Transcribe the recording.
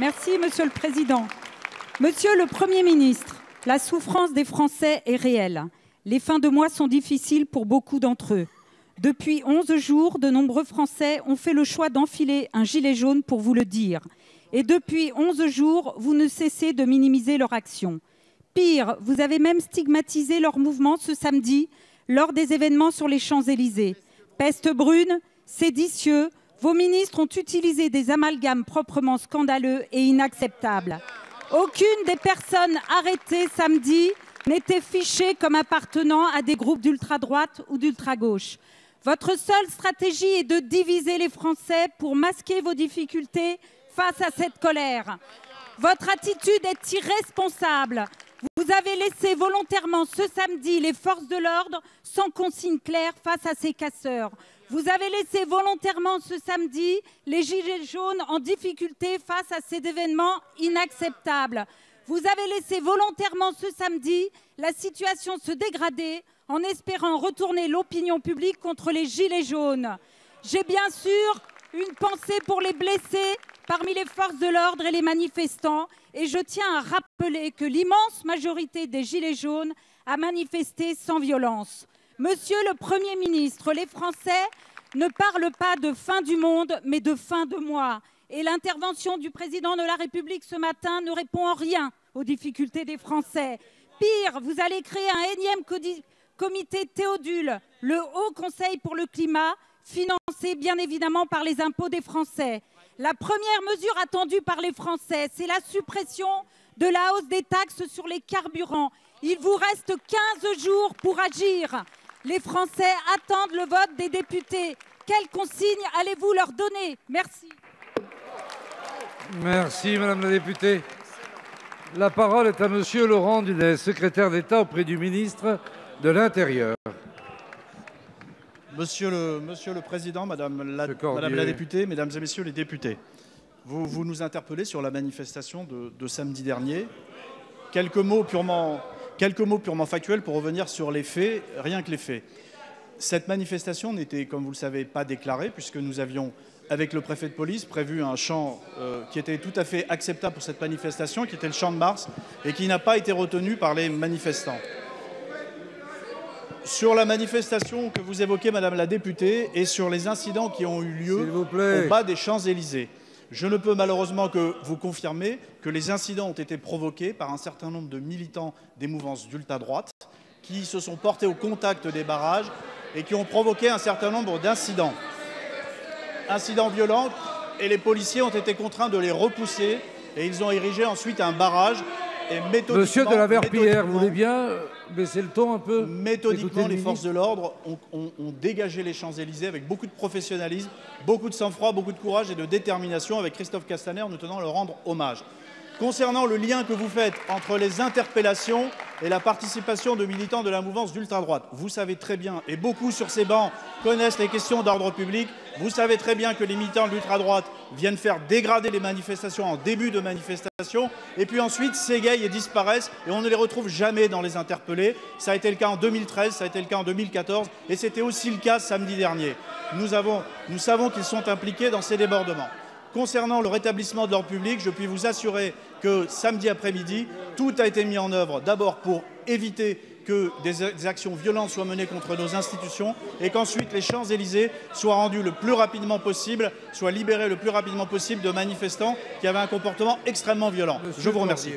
Merci, Monsieur le Président. Monsieur le Premier ministre, la souffrance des Français est réelle. Les fins de mois sont difficiles pour beaucoup d'entre eux. Depuis 11 jours, de nombreux Français ont fait le choix d'enfiler un gilet jaune pour vous le dire. Et depuis 11 jours, vous ne cessez de minimiser leur action. Pire, vous avez même stigmatisé leur mouvement ce samedi lors des événements sur les Champs-Élysées. Peste brune, séditieux, vos ministres ont utilisé des amalgames proprement scandaleux et inacceptables. Aucune des personnes arrêtées samedi n'était fichée comme appartenant à des groupes d'ultra-droite ou d'ultra-gauche. Votre seule stratégie est de diviser les Français pour masquer vos difficultés face à cette colère. Votre attitude est irresponsable. Vous avez laissé volontairement ce samedi les forces de l'ordre sans consigne claire face à ces casseurs. Vous avez laissé volontairement ce samedi les gilets jaunes en difficulté face à ces événements inacceptables. Vous avez laissé volontairement ce samedi la situation se dégrader en espérant retourner l'opinion publique contre les gilets jaunes. J'ai bien sûr une pensée pour les blessés parmi les forces de l'ordre et les manifestants. Et je tiens à rappeler que l'immense majorité des gilets jaunes a manifesté sans violence. Monsieur le Premier ministre, les Français ne parlent pas de fin du monde, mais de fin de mois. Et l'intervention du président de la République ce matin ne répond en rien aux difficultés des Français. Pire, vous allez créer un énième comité Théodule, le Haut Conseil pour le climat, financé bien évidemment par les impôts des Français. La première mesure attendue par les Français, c'est la suppression de la hausse des taxes sur les carburants. Il vous reste 15 jours pour agir. Les Français attendent le vote des députés. Quelles consignes allez-vous leur donner? Merci. Merci, Madame la députée. La parole est à Monsieur Laurent Nunez, secrétaire d'État auprès du ministre de l'Intérieur. Monsieur le Président, Madame la députée, Mesdames et Messieurs les députés, vous nous interpellez sur la manifestation de samedi dernier. Quelques mots purement factuels pour revenir sur les faits, rien que les faits. Cette manifestation n'était, comme vous le savez, pas déclarée, puisque nous avions, avec le préfet de police, prévu un champ qui était tout à fait acceptable pour cette manifestation, qui était le champ de Mars, et qui n'a pas été retenu par les manifestants. Sur la manifestation que vous évoquez, Madame la députée, et sur les incidents qui ont eu lieu au bas des Champs-Élysées, je ne peux malheureusement que vous confirmer que les incidents ont été provoqués par un certain nombre de militants des mouvances d'ultra-droite qui se sont portés au contact des barrages et qui ont provoqué un certain nombre d'incidents. Incidents violents, et les policiers ont été contraints de les repousser et ils ont érigé ensuite un barrage. Monsieur de la Verpillière, vous voulez bien baisser le ton un peu? Méthodiquement, les forces de l'ordre ont dégagé les Champs-Élysées avec beaucoup de professionnalisme, beaucoup de sang-froid, beaucoup de courage et de détermination. Avec Christophe Castaner, nous tenons à leur rendre hommage. Concernant le lien que vous faites entre les interpellations et la participation de militants de la mouvance d'ultra-droite, vous savez très bien, et beaucoup sur ces bancs connaissent les questions d'ordre public, vous savez très bien que les militants de l'ultra-droite viennent faire dégrader les manifestations en début de manifestation, et puis ensuite s'égayent et disparaissent, et on ne les retrouve jamais dans les interpellés. Ça a été le cas en 2013, ça a été le cas en 2014, et c'était aussi le cas samedi dernier. Nous savons qu'ils sont impliqués dans ces débordements. Concernant le rétablissement de l'ordre public, je puis vous assurer que samedi après-midi, tout a été mis en œuvre d'abord pour éviter que des actions violentes soient menées contre nos institutions et qu'ensuite les Champs-Élysées soient rendus le plus rapidement possible, soient libérés le plus rapidement possible de manifestants qui avaient un comportement extrêmement violent. Je vous remercie.